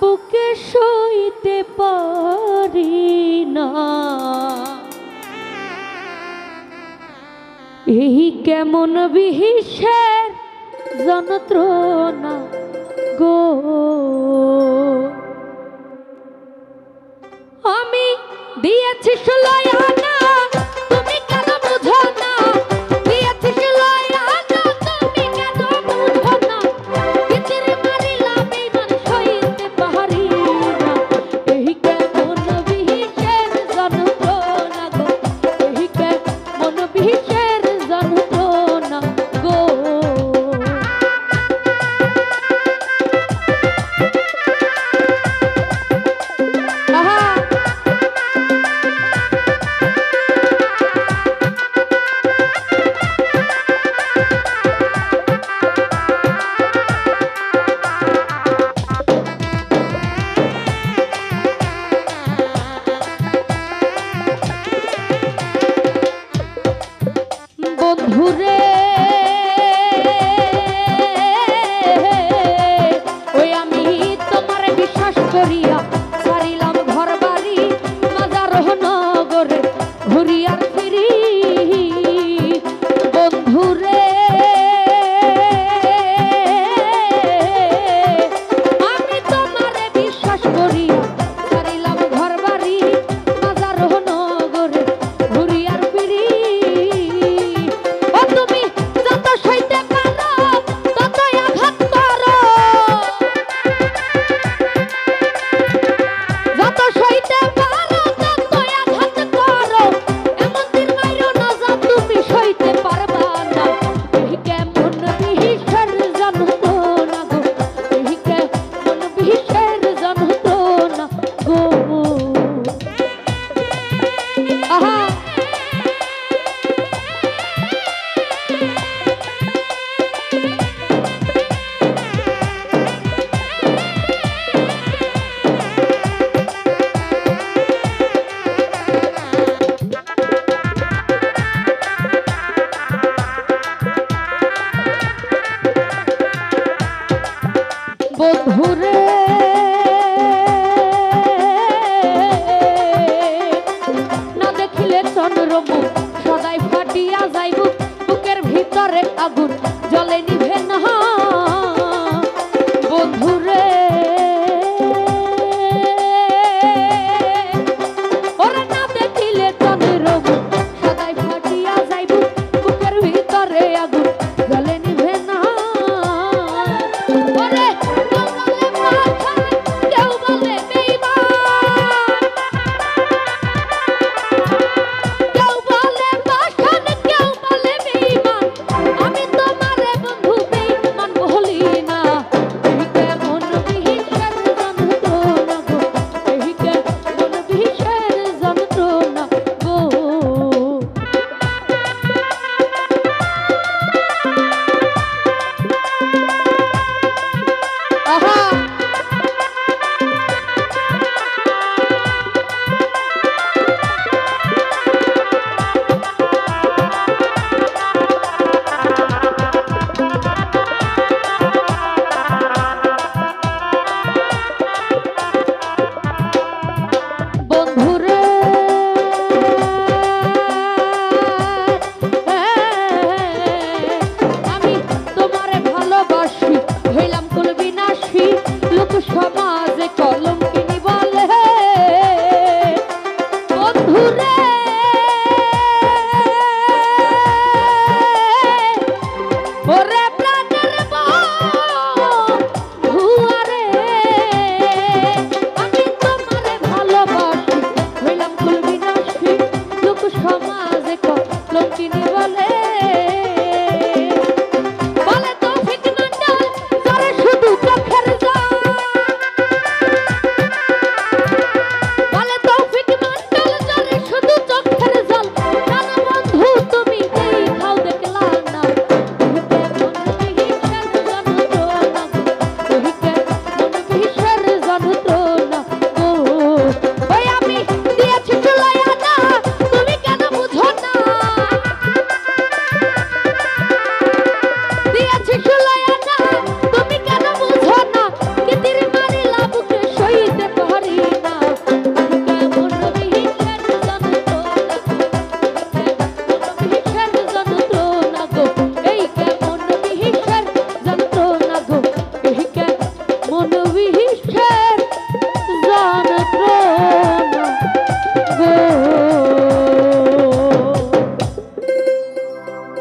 বুকে সইতে পারি না এই কেমন বিহিষের যন্ত্রণা গো। আমি দিয়েছি 16 আনা তুমি কেন বুঝো না, দিয়েছি 16 আনা তুমি কেন বুঝো না, কিচির মারিলাম এইবার সইতে পারি না এই কেমন বিহিষের যন্ত্রণা গো, এই কেমন বিহিষের যন্ত্রণা গো। বন্ধুরে ওই আমি তোমার বিশ্বাস করিয়া ছাড়িলাম ঘর বাড়ি মাজার নগরে ঘুরি আর ফিরি। বন্ধুরে আমি তোমার বিশ্বাস করিয়া ছাড়িলাম ঘর বাড়ি মাজার নগরে ঘুরি আর ফিরি। তুমি যত সইতে পারো ততই আঘাত করো, যত সইতে পারো ততই আঘাত করো, এমন দিন মাইরো না যা তুমি সইতে পারবা না এই কেমন বিহিষের যন্ত্রণা গো, এই কেমন বিহিষের যন্ত্রণা গো। আহা বন্ধুরে